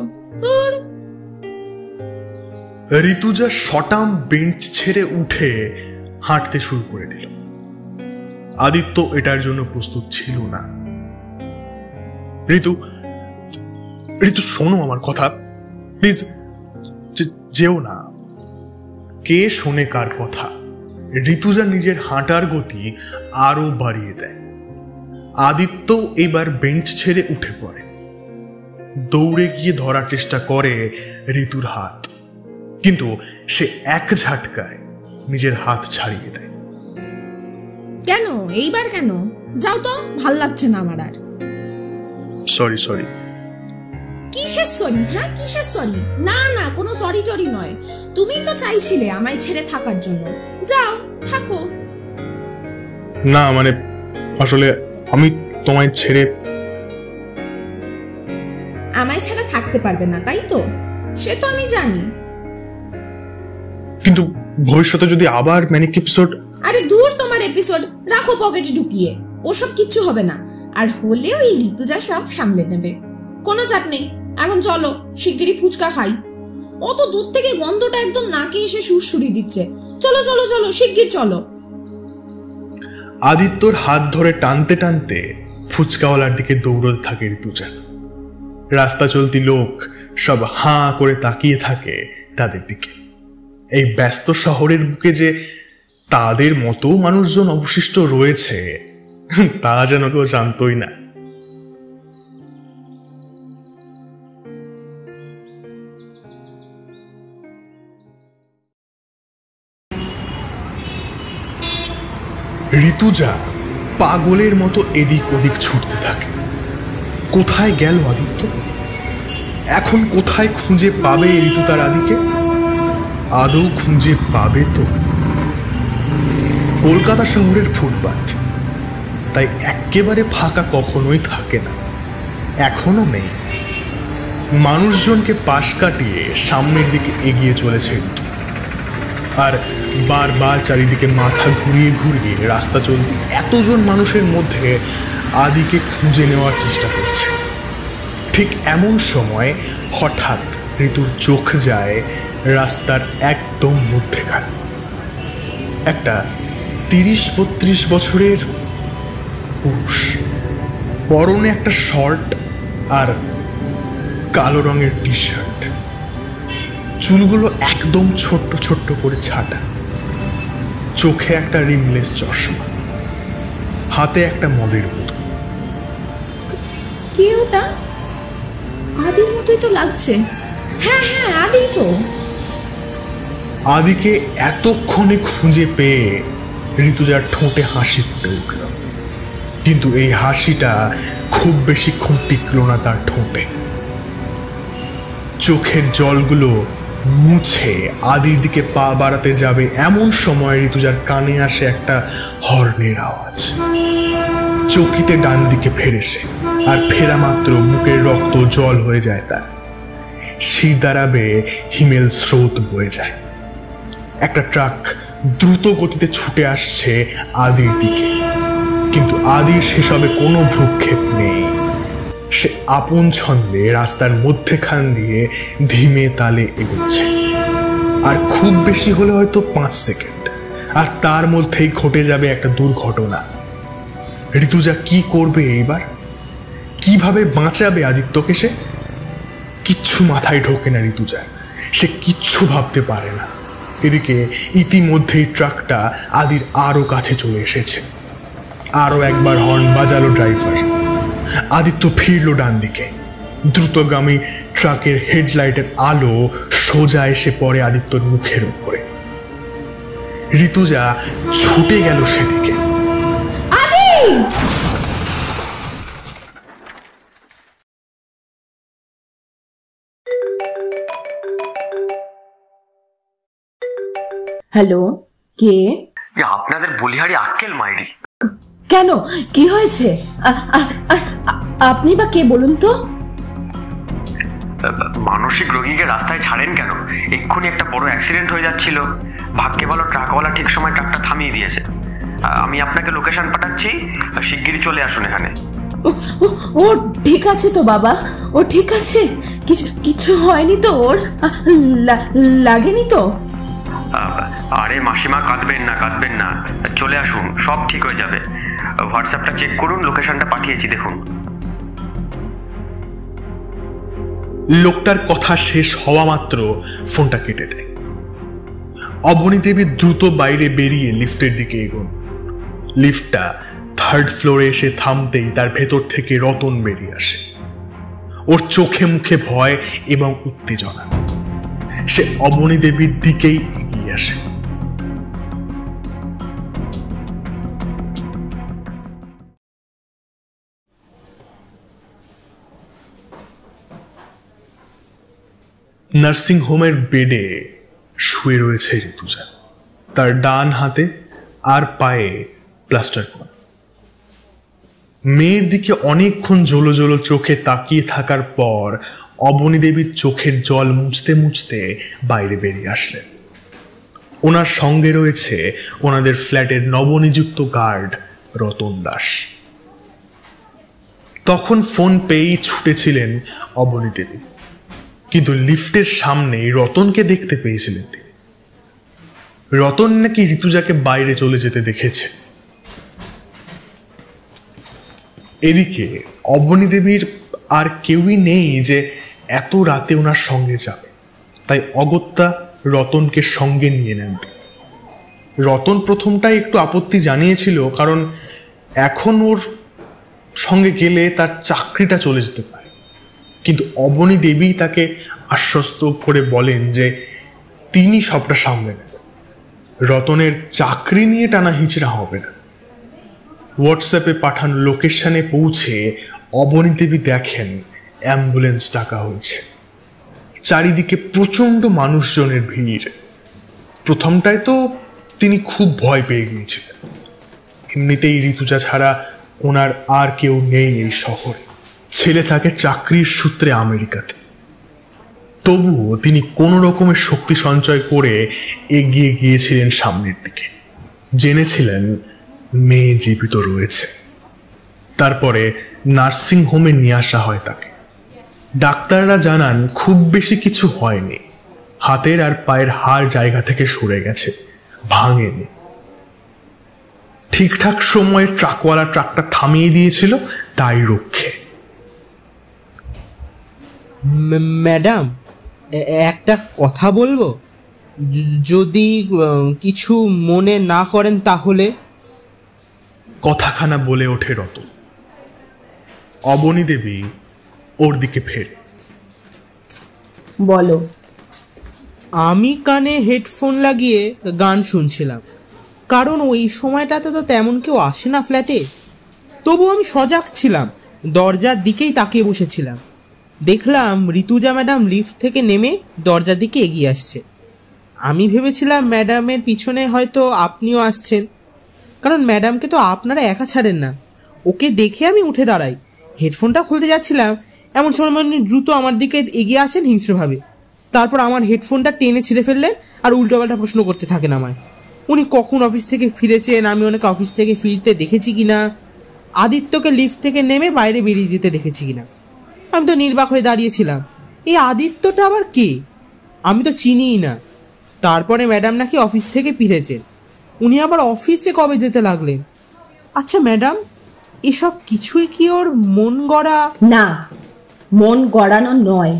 ঋতুজা শটাম বেঞ্চ ছেড়ে উঠে হাঁটতে শুরু করে দিল। আদিত্য এটার জন্য প্রস্তুত ছিল না। ঋতু, শোনো আমার কথা, প্লিজ যেও না। কে শোনে কার কথা? ঋতুজা নিজের হাঁটার গতি আরো বাড়িয়ে দেয়। আদিত্য এবার বেঞ্চ ছেড়ে উঠে পড়ে, দৌড়ে গিয়ে ধরার চেষ্টা করে ঋতুর হাত, কিন্তু সে এক ঝাটকায় নিজের হাত ছাড়িয়ে দেয়। কেন এইবার কেন? যাও তো, ভাল লাগছে না আমার আর। সরি। কিসের সরি? হ্যাঁ, কিসের সরি? না না, কোনো সরি টরি নয়। তুমিই তো চাইছিলে আমায় ছেড়ে থাকার জন্য, যাও থাকো। না মানে আসলে আমি তোমায় ছেড়ে আমায় ছাড়া থাকতে পারবে না, তাই তো? সে তো আমি জানি। কিন্তু ভবিষ্যতে যদি আবার ম্যানিক এপিসোড... আরে দূর তোমার এপিসোড, রাখো পকেটে ঢুকিয়ে, ওসব কিচ্ছু হবে না। আর হলেও এই ঋতুজা সব সামলে নেবে, কোনো চাপ নেই। এখন চলো শিগগিরই ফুচকা খাই। অত দূর থেকে গন্ধটা একদম নাকে এসে সুরসুরি দিচ্ছে। চলো চলো চলো, শিগগির চলো। আদিত্যর হাত ধরে টানতে টানতে ফুচকাওয়ালার দিকে দৌড়তে থাকে ঋতুজা। রাস্তা চলতি লোক সব হাঁ করে তাকিয়ে থাকে তাদের দিকে। এই ব্যস্ত শহরের বুকে যে তাদের মতো মানুষজন অবশিষ্ট রয়েছে তা যেন কেউ জানতই না। ঋতুজা পাগলের মতো এদিক ওদিক ছুটতে থাকে। কোথায় গেল আদিত্য? এখন কোথায় খুঁজে পাবে ঋতু তার আদিকে? আদৌ খুঁজে পাবে তো? কলকাতা শহরের ফুটপাত তাই একেবারে ফাঁকা কখনোই থাকে না, এখনো নেই। মানুষজনকে পাশ কাটিয়ে সামনের দিকে এগিয়ে চলেছে ঋতু। আর বারবার চারিদিকে মাথা ঘুরিয়ে ঘুরিয়ে রাস্তা চলতি এতজন মানুষের মধ্যে আদিকে খুঁজে নেওয়ার চেষ্টা করছে। ঠিক এমন সময় হঠাৎ ঋতুর চোখ যায় রাস্তার একদম মধ্যেখানে। একটা 30-32 বছরের পুরুষ, পরনে একটা শর্ট আর কালো রঙের টি শার্ট, চুলগুলো একদম ছোট্ট ছোট্ট করে ছাটা, চোখে একটা রিমলেস চশমা, হাতে একটা মদের বোতল। কে ওটা? আদির মতোই তো লাগছে। হ্যাঁ হ্যাঁ, আদি তো। আদিকে এতক্ষণে খুঁজে পেয়ে ঋতুজার ঠোঁটে হাসি ফুটে উঠল, কিন্তু এই হাসিটা খুব বেশিক্ষণ টিকল না তার ঠোঁটে। চোখের জলগুলো মুছে আদির দিকে পা বাড়াতে যাবে এমন সময় ঋতুজার কানে আসে একটা হর্নের আওয়াজ। চকিতে ডান দিকে ফেরেছে, আর ফেরা মাত্র মুখের রক্ত জল হয়ে যায় তার। শির দ্বারাবে হিমেল স্রোত বয়ে যায়। একটা ট্রাক দ্রুত গতিতে ছুটে আসছে আদির দিকে, কিন্তু আদির সেসবে কোনো ভ্রুক্ষেপ নেই। সে আপন ছন্দে রাস্তার মধ্যেখান দিয়ে ধীমে তালে এগোচ্ছে। আর খুব বেশি হলে হয়তো 5 সেকেন্ড, আর তার মধ্যেই ঘটে যাবে একটা দুর্ঘটনা। ঋতুজা কি করবে এইবার? কিভাবে বাঁচাবে আদিত্যকে? সে কিচ্ছু মাথায় ঢোকে না ঋতুজা, সে কিচ্ছু ভাবতে পারে না। এদিকে ইতিমধ্যেই ট্রাকটা আদির আরো কাছে চলে এসেছে। আরো একবার হর্ন বাজালো ড্রাইভার। আদিত্য ফিরল ডান দিকে। দ্রুতগামী ট্রাকের হেডলাইটের আলো সোজা এসে পড়ে আদিত্যর মুখের উপরে। ঋতুজা ছুটে গেল সেদিকে। হ্যালো, কে? আপনাদের বলিহারি আক্কেল মাইরি। কেন, কি হয়েছে? আপনি বা কে বলুন তো? মানসিক রোগীকে রাস্তায় ছাড়েন কেন? এক্ষুনি একটা বড় অ্যাক্সিডেন্ট হয়ে যাচ্ছিল। ভাগ্যে ভালো ট্রাকওয়ালা ঠিক সময় ট্রাকটা থামিয়ে দিয়েছে। আমি আপনাকে লোকেশন পাঠাচ্ছি, শিগগিরই চলে আসুন এখানে। ও ঠিক আছে তো বাবা, ও ঠিক আছে? কিছু হয়নি তো ওর? লাগেনি তো? আরে মাসিমা, কাঁদবেন না, চলে আসুন, সব ঠিক হয়ে যাবে। হোয়াটসঅ্যাপটা চেক করুন, লোকেশনটা পাঠিয়েছি, দেখুন। লোকটার কথা শেষ হওয়া মাত্র ফোনটা কেটে দেয়। অবনী দেবী দ্রুত বাইরে বেরিয়ে লিফটের দিকে এগোন। লিফটটা 3rd ফ্লোরে এসে থামতেই তার ভেতর থেকে রতন বেরিয়ে আসে। ওর চোখে মুখে ভয় এবং উত্তেজনা। সে অবনী দেবীর দিকেই এগিয়ে আসে। নার্সিং হোমের বেডে শুয়ে রয়েছে ঋতুজা। তার ডান হাতে আর পায়ে প্লাস্টার করা। মেয়ের দিকে অনেকক্ষণ জ্বলো জ্বলো চোখে তাকিয়ে থাকার পর অবনী দেবীর চোখের জল মুছতে মুছতে বাইরে বেরিয়ে আসলেন। ওনার সঙ্গে রয়েছে ওনাদের ফ্ল্যাটের নবনিযুক্ত গার্ড রতন দাস। তখন ফোন পেয়েই ছুটেছিলেন অবনী দেবী, কিন্তু লিফটের সামনেই রতনকে দেখতে পেয়েছিলেন তিনি। রতন নাকি ঋতুজাকে বাইরে চলে যেতে দেখেছে। এদিকে অবনী দেবীর আর কেউই নেই যে এত রাতে ওনার সঙ্গে যাবে, তাই অগত্যা রতনকে সঙ্গে নিয়ে নেন তিনি। রতন প্রথমটাই একটু আপত্তি জানিয়েছিল, কারণ এখন ওর সঙ্গে গেলে তার চাকরিটা চলে যেতে পারে, কিন্তু অবনী দেবী তাকে আশ্বস্ত করে বলেন যে তিনি সবটা সামলে নেবেন, রতনের চাকরি নিয়ে টানা হিচড়া হবে না। হোয়াটসঅ্যাপে পাঠানো লোকেশনে পৌঁছে অবনী দেবী দেখেন অ্যাম্বুলেন্স ডাকা হয়েছে। চারিদিকে প্রচণ্ড মানুষজনের ভিড়। প্রথমটায় তো তিনি খুব ভয় পেয়ে গিয়েছিলেন। এমনিতেই ঋতুজা ছাড়া ওনার আর কেউ নেই এই শহরে। ছেলে থাকে চাকরির সূত্রে আমেরিকাতে। তবুও তিনি কোনো রকমের শক্তি সঞ্চয় করে এগিয়ে গিয়েছিলেন সামনের দিকে। জেনেছিলেন মেয়ে জীবিত রয়েছে। তারপরে নার্সিং হোমে নিয়ে আসা হয় তাকে। ডাক্তাররা জানান খুব বেশি কিছু হয়নি, হাতের আর পায়ের হাড় জায়গা থেকে সরে গেছে, ভাঙেনি। ঠিকঠাক সময়ে ট্রাকওয়ালা ট্রাকটা থামিয়ে দিয়েছিল, তাই রক্ষে। ম্যাডাম, একটা কথা বলবো, যদি কিছু মনে না করেন তাহলে। কথাখানা বলে ওঠে রতন। অবনী দেবী ওর দিকে ফেরে। বলো। আমি কানে হেডফোন লাগিয়ে গান শুনছিলাম, কারণ ওই সময়টাতে তো তেমন কেউ আসে না ফ্ল্যাটে। তবু আমি সজাগ ছিলাম, দরজার দিকেই তাকিয়ে বসেছিলাম। দেখলাম ঋতুজা ম্যাডাম লিফট থেকে নেমে দরজার দিকে এগিয়ে আসছে। আমি ভেবেছিলাম ম্যাডামের পিছনে হয়তো আপনিও আসছেন, কারণ ম্যাডামকে তো আপনারা একা ছাড়েন না। ওকে দেখে আমি উঠে দাঁড়াই, হেডফোনটা খুলতে যাচ্ছিলাম, এমন সময় দ্রুত আমার দিকে এগিয়ে আসেন হিংস্রভাবে। তারপর আমার হেডফোনটা টেনে ছিঁড়ে ফেললেন আর উল্টোপাল্টা প্রশ্ন করতে থাকেন আমায়। উনি কখন অফিস থেকে ফিরেছেন, আমি ওনাকে অফিস থেকে ফিরতে দেখেছি কিনা, আদিত্যকে লিফট থেকে নেমে বাইরে বেরিয়ে যেতে দেখেছি কিনা। আমি তো নির্বাক হয়ে দাঁড়িয়েছিলাম, এই আদিত্যটা আবার কে? আমি তো চিনিই না। তারপরে ম্যাডাম নাকি অফিস থেকে ফিরেছেন, উনি আবার অফিসে কবে যেতে লাগলেন? আচ্ছা ম্যাডাম, এসব কিছুই কি ওর মন গড়া? না, মন গড়ানো নয়,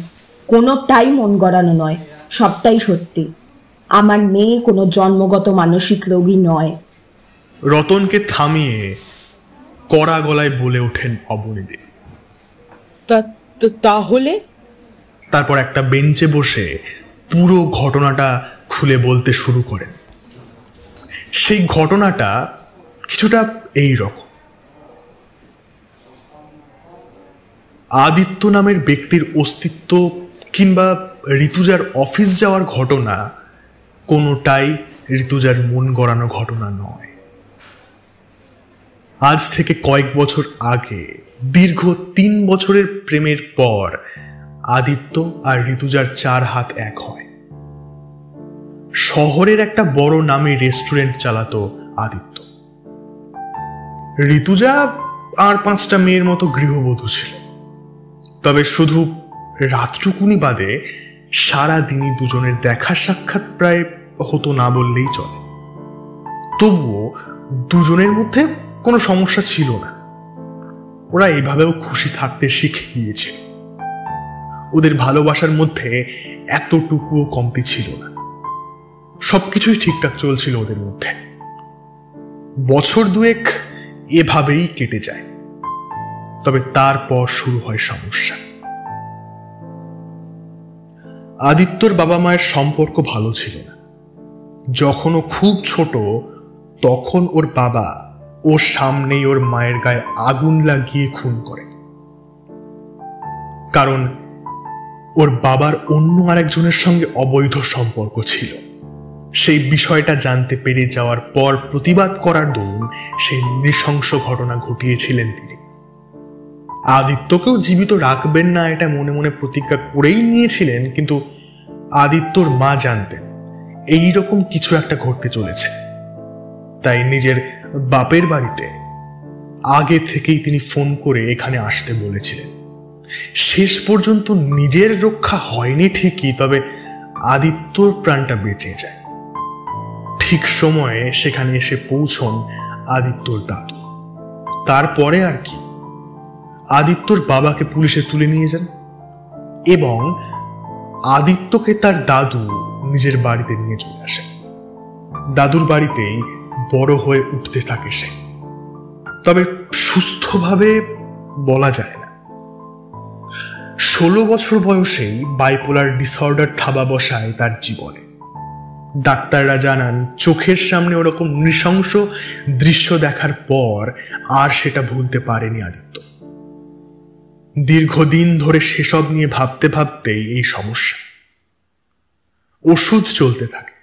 কোনোটাই মন গড়ানো নয়, সবটাই সত্যি। আমার মেয়ে কোনো জন্মগত মানসিক রোগী নয়। রতনকে থামিয়ে কড়া গলায় বলে ওঠেন অবনী দেবী। তাহলে? তারপর একটা বেঞ্চে বসে পুরো ঘটনাটা খুলে বলতে শুরু করেন। সেই ঘটনাটা কিছুটা এই রকম। আদিত্য নামের ব্যক্তির অস্তিত্ব কিংবা ঋতুজার অফিস যাওয়ার ঘটনা কোনোটাই ঋতুজার মন গড়ানো ঘটনা নয়। আজ থেকে কয়েক বছর আগে দীর্ঘ 3 বছরের প্রেমের পর আদিত্য আর ঋতুজার 4 হাত এক হয়। শহরের একটা বড় নামী রেস্টুরেন্ট চালাতো আদিত্য। ঋতুজা আর 5টা মেয়ের মতো গৃহবধূ ছিল। তবে শুধু রাতটুকুনি বাদে সারা দিনই দুজনের দেখা সাক্ষাৎ প্রায় হতো না বললেই চলে। তবুও দুজনের মধ্যে কোনো সমস্যা ছিল না। ওরা এইভাবেও খুশি থাকতে শিখে গিয়েছে। ওদের ভালোবাসার মধ্যে এতটুকুও কমতি ছিল না। সবকিছুই ঠিকঠাক চলছিল ওদের মধ্যে। বছর 2 এভাবেই কেটে যায়। তবে তারপর শুরু হয় সমস্যা। আদিত্যর বাবা মায়ের সম্পর্ক ভালো ছিল না। যখন ও খুব ছোট তখন ওর বাবা ওর সামনেই ওর মায়ের গায়ে আগুন লাগিয়ে খুন করে। কারণ ওর বাবার অন্য আরেকজনের সঙ্গে অবৈধ সম্পর্ক ছিল। সেই বিষয়টা জানতে পেরে যাওয়ার পর প্রতিবাদ করার দরুন সেই নৃশংস ঘটনা ঘটিয়েছিলেন তিনি। আদিত্যকেও জীবিত রাখবেন না এটা মনে মনে প্রতিজ্ঞা করেই নিয়েছিলেন, কিন্তু আদিত্যর মা জানতেন এইরকম কিছু একটা ঘটতে চলেছে। তাই নিজের বাপের বাড়িতে আগে থেকেই তিনি ফোন করে এখানে আসতে বলেছিলেন। শেষ পর্যন্ত নিজের রক্ষা হয়নি ঠিকই, তবে আদিত্যর প্রাণটা বেঁচে যায়। ঠিক সময়ে সেখানে এসে পৌঁছন আদিত্যর দাদু। তারপরে আর কি, আদিত্যর বাবাকে পুলিশে তুলে নিয়ে যান এবং আদিত্যকে তার দাদু নিজের বাড়িতে নিয়ে চলে আসে। দাদুর বাড়িতেই বড় হয়ে উঠতে থাকে সে, তবে সুস্থভাবে বলা যায় না। 16 বছর বয়সেই বাইপোলার ডিসঅর্ডার থাবা বসায় তার জীবনে। ডাক্তাররা জানান চোখের সামনে ওরকম নৃশংস দৃশ্য দেখার পর আর সেটা ভুলতে পারেনি আদিত্য। দীর্ঘদিন ধরে সেসব নিয়ে ভাবতে ভাবতেই এই সমস্যা। ওষুধ চলতে থাকে,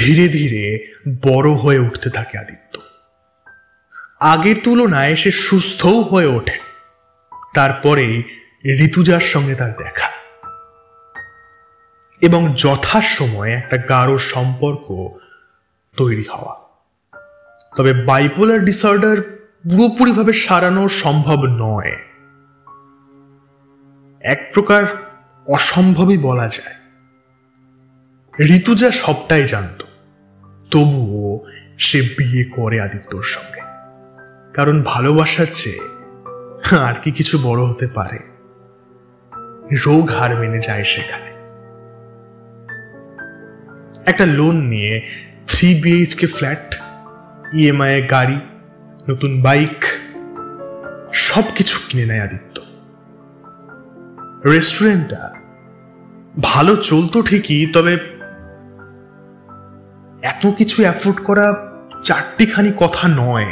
ধীরে ধীরে বড় হয়ে উঠতে থাকে আদিত্য। আগের তুলনায় সে সুস্থও হয়ে ওঠে। তারপরেই ঋতুজার সঙ্গে তার দেখা এবং যথাসময়ে একটা গাঢ় সম্পর্ক তৈরি হওয়া। তবে বাইপোলার ডিসঅর্ডার পুরোপুরিভাবে সারানো সম্ভব নয়, এক প্রকার অসম্ভবই বলা যায়। ঋতুজা সবটাই জানত, তবুও সে বিয়ে করে আদিত্যর সঙ্গে, কারণ ভালোবাসার চেয়ে আর কি কিছু বড় হতে পারে। রোগ হার মেনে যায় সেখানে। একটা লোন নিয়ে 3 BHK ফ্ল্যাট, EMI গাড়ি, নতুন বাইক, সবকিছু কিনে নেয় আদিত্য। রেস্টুরেন্টটা ভালো চলতো ঠিকই, তবে এত কিছু অ্যাফোর্ড করা চারটিখানি কথা নয়।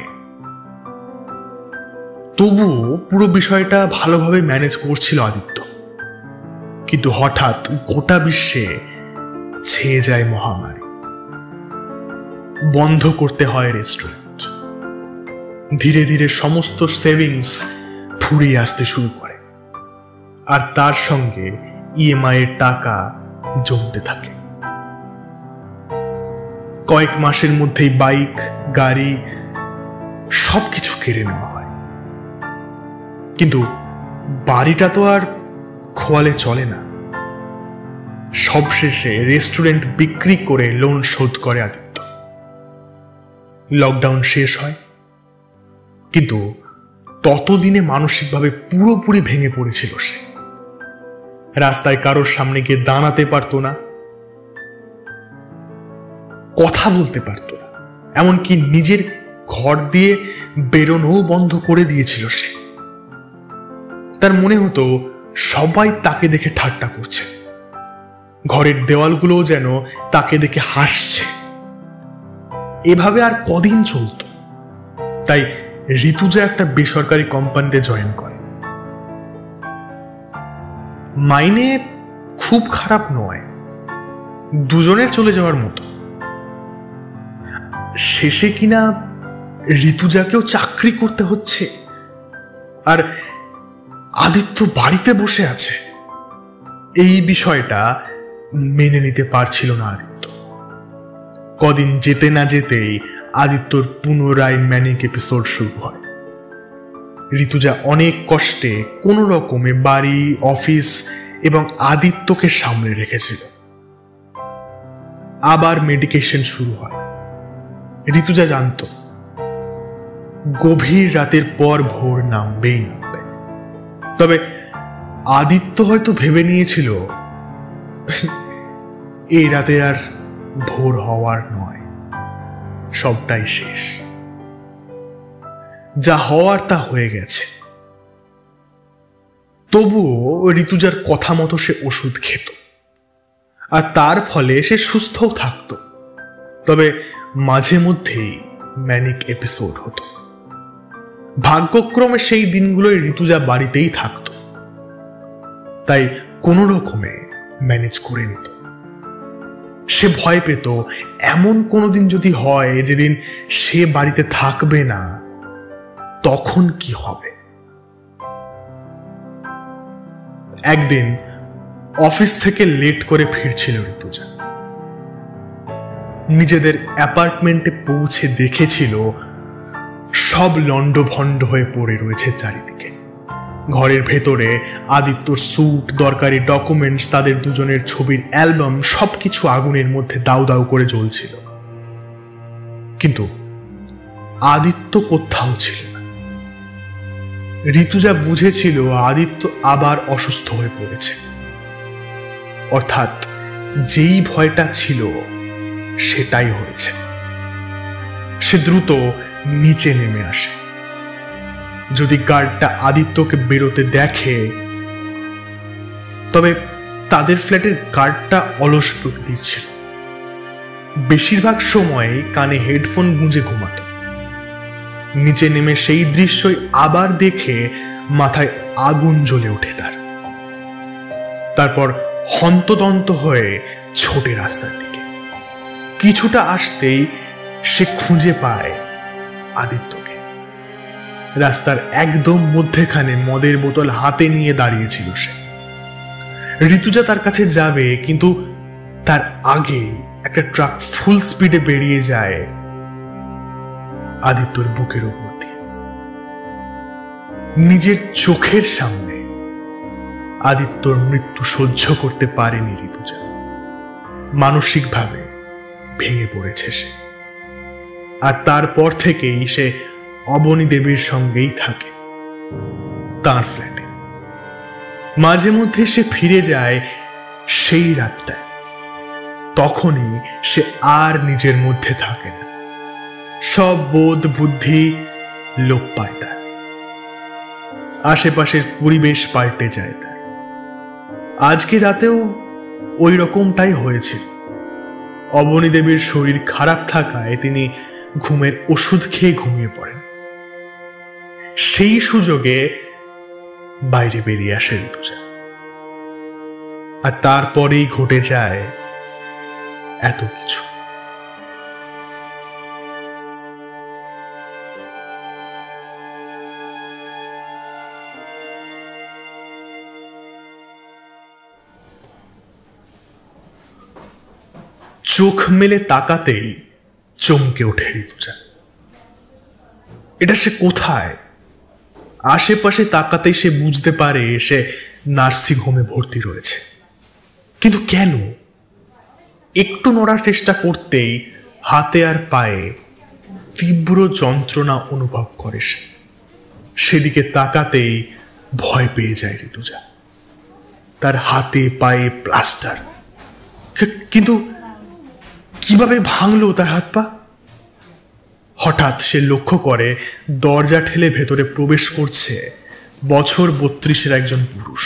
তবুও পুরো বিষয়টা ভালোভাবে ম্যানেজ করছিল আদিত্য। কিন্তু হঠাৎ গোটা বিশ্বে ছেয়ে যায় মহামারী। বন্ধ করতে হয় রেস্টুরেন্ট। ধীরে ধীরে সমস্ত সেভিংস ফুরিয়ে আসতে শুরু করে, আর তার সঙ্গে EMI এর টাকা জমতে থাকে। কয়েক মাসের মধ্যেই বাইক, গাড়ি সবকিছু কেড়ে নেওয়া হয়। কিন্তু বাড়িটা তো আর খোয়ালে চলে না। সবশেষে রেস্টুরেন্ট বিক্রি করে লোন শোধ করে আদিত্য। লকডাউন শেষ হয়, কিন্তু ততদিনে মানসিকভাবে পুরোপুরি ভেঙে পড়েছিল সে। রাস্তায় কারোর সামনে গিয়ে দাঁড়াতে পারতো না, কথা বলতে পারতো না, এমনকি নিজের ঘর দিয়ে বেরোনোও বন্ধ করে দিয়েছিল সে। তার মনে হতো সবাই তাকে দেখে ঠাট্টা করছে, ঘরের দেওয়ালগুলোও যেন তাকে দেখে হাসছে। এভাবে আর কদিন চলত। তাই ঋতুজা একটা বেসরকারি কোম্পানিতে জয়েন করে। মাইনে খুব খারাপ নয়, দুজনের চলে যাওয়ার মতো। শেষে কিনা ঋতুজাকেও চাকরি করতে হচ্ছে, আর আদিত্য বাড়িতে বসে আছে। এই বিষয়টা মেনে নিতে পারছিল না আদিত্য। কদিন যেতে না যেতেই আদিত্যর পুনরায় ম্যানিক এপিসোড শুরু হয়। ঋতুজা অনেক কষ্টে কোনো রকমে বাড়ি, অফিস এবং আদিত্যকে সামলে রেখেছিল। আবার মেডিকেশন শুরু হয়। ঋতুজা জানত গভীর রাতের পর ভোর নামবেই নামবে। তবে আদিত্য হয়তো ভেবে নিয়েছিল এই রাতে আর ভোর হওয়ার নয়, সবটাই শেষ। যা হওয়ার তা হয়ে গেছে। তবুও ঋতুজার কথা মতো সে ওষুধ খেত, আর তার ফলে সে সুস্থও থাকত। তবে মাঝে মধ্যেই ম্যানিক এপিসোড হতো। ভাগ্যক্রমে সেই দিনগুলোয় ঋতুজা বাড়িতেই থাকত, তাই কোনো রকমে ম্যানেজ করে নিত। সে ভয় পেত এমন কোনোদিন যদি হয় যেদিন সে বাড়িতে থাকবে না, তখন কি হবে। একদিন অফিস থেকে লেট করে ফিরছিল ঋতুজা। নিজেদের অ্যাপার্টমেন্টে পৌঁছে দেখেছিল সব লন্ডভন্ড হয়ে পড়ে রয়েছে চারিদিকে। ঘরের ভেতরে আদিত্যর স্যুট, দরকারি ডকুমেন্টস, তাদের দুজনের ছবির অ্যালবাম সবকিছু আগুনের মধ্যে দাউ দাউ করে জ্বলছিল। কিন্তু আদিত্য কোথাও ছিল না। ঋতুজা বুঝেছিল আদিত্য আবার অসুস্থ হয়ে পড়েছে, অর্থাৎ যেই ভয়টা ছিল সেটাই হয়েছে। সে দ্রুত নিচে নেমে আসে। যদি গার্ডটা আদিত্যকে বেরোতে দেখে, তবে তাদের ফ্ল্যাটের গার্ডটা অলস প্রকৃতির ছিল। বেশিরভাগ সময় কানে হেডফোন গুঁজে ঘুমাত। নিচে নেমে সেই দৃশ্যই আবার দেখে মাথায় আগুন জ্বলে ওঠে তার। তারপর হন্তদন্ত হয়ে ছোটে রাস্তার দিকে। কিছুটা আসতেই সে খুঁজে পায় আদিত্যকে। রাস্তার একদম মধ্যেখানে মদের বোতল হাতে নিয়ে দাঁড়িয়েছিল সে। ঋতুজা তার কাছে যাবে, কিন্তু তার আগে একটা ট্রাক ফুল স্পিডে বেরিয়ে যায় আদিত্যর বুকের উপর দিয়ে। নিজের চোখের সামনে আদিত্যর মৃত্যু সহ্য করতে পারেনি ঋতুজা। মানসিকভাবে ভেঙে পড়েছে সে। আর তারপর থেকেই সে অবনী দেবীর সঙ্গেই থাকে, তার ফ্ল্যাটে। মাঝে মধ্যে সে ফিরে যায় সেই রাতটায়। তখনই সে আর নিজের মধ্যে থাকে না। সব বোধ বুদ্ধি লোপ পায় তার। আশেপাশের পরিবেশ পাল্টে যায় তার। আজকে রাতেও ওই রকমটাই হয়েছিল। অবনী দেবীর শরীর খারাপ থাকায় তিনি ঘুমের ওষুধ খেয়ে ঘুমিয়ে পড়েন। সেই সুযোগে বাইরে বেরিয়ে আসে ঋতুজা। আর তারপরেই ঘটে যায় এত কিছু। চোখ মেলে তাকাতেই চমকে ওঠে ঋতুজা। এটা সে কোথায়? আশেপাশে তাকাতেই সে বুঝতে পারে সে নার্সিং হোমে ভর্তি রয়েছে। কিন্তু কেন? একটু নড়ার চেষ্টা করতেই হাতে আর পায়ে তীব্র যন্ত্রণা অনুভব করে সে। সেদিকে তাকাতেই ভয় পেয়ে যায় ঋতুজা। তার হাতে পায়ে প্লাস্টার, কিন্তু কিভাবে ভাঙলো তার হাত পা? হঠাৎ সে লক্ষ্য করে দরজা ঠেলে ভেতরে প্রবেশ করছে বছর 32-এর একজন পুরুষ।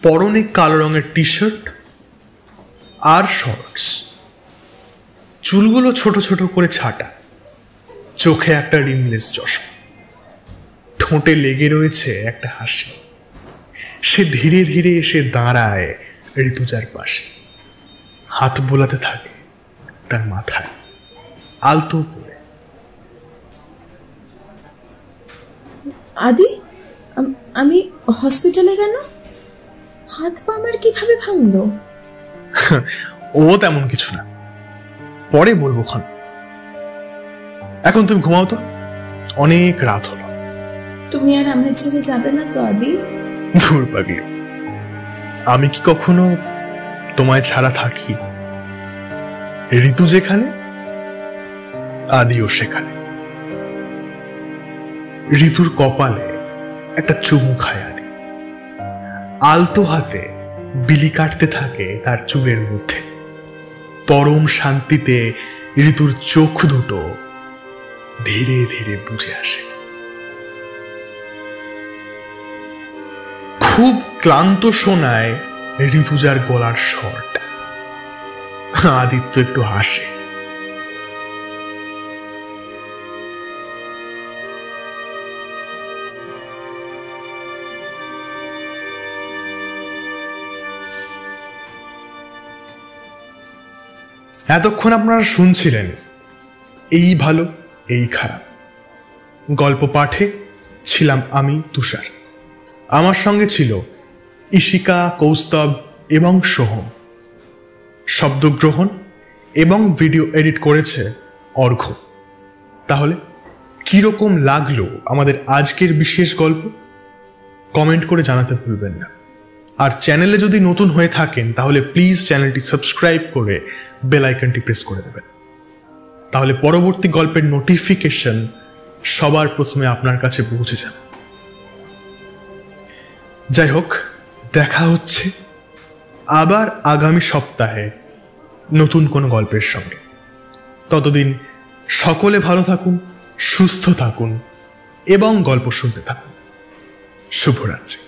পরনে কালো রঙের টি শার্ট আর শর্টস, চুলগুলো ছোট ছোট করে ছাটা, চোখে একটা রিমলেস চশমা, ঠোঁটে লেগে রয়েছে একটা হাসি। সে ধীরে ধীরে এসে দাঁড়ায় ঋতুজার পাশে, হাত বোলাতে থাকে তার মাথায় আলতো করে। আদি, আমি হসপিটালে কেন? হাত পা আমার কিভাবে ভাঙলো? ও তেমন কিছু না, পরে বলবো ক্ষণ। এখন তুমি ঘুমাও তো, অনেক রাত হলো। তুমি আর আমায় ছেড়ে যাবে না তো আদি? দূর পাগলি, আমি কি কখনো তোমায় ছাড়া থাকি? ঋতু যেখানে, আদিও সেখানে। ঋতুর কপালে একটা চুমু খায় আদি। আলতো হাতে বিলি কাটতে থাকে তার চুলের মধ্যে। পরম শান্তিতে ঋতুর চোখ দুটো ধীরে ধীরে বুঝে আসে। খুব ক্লান্ত শোনায় ঋতুজার গলার স্বরটা। আদিত্য একটু হাসে। এতক্ষণ আপনারা শুনছিলেন এই ভালো এই খারাপ। গল্প পাঠে ছিলাম আমি তুষার। আমার সঙ্গে ছিল ইশিকা, কৌস্তব এবং সোহম। শব্দগ্রহণ এবং ভিডিও এডিট করেছে অর্ঘ্য। তাহলে কিরকম লাগলো আমাদের আজকের বিশেষ গল্প কমেন্ট করে জানাতে ভুলবেন না। আর চ্যানেলে যদি নতুন হয়ে থাকেন তাহলে প্লিজ চ্যানেলটি সাবস্ক্রাইব করে বেল আইকনটি প্রেস করে দেবেন, তাহলে পরবর্তী গল্পের নোটিফিকেশন সবার প্রথমে আপনার কাছে পৌঁছে যাবে। যাই হোক, দেখা হচ্ছে আবার আগামী সপ্তাহে নতুন কোনো গল্পের সঙ্গে। ততদিন সকলে ভালো থাকুন, সুস্থ থাকুন এবং গল্প শুনতে থাকুন। শুভরাত্রি।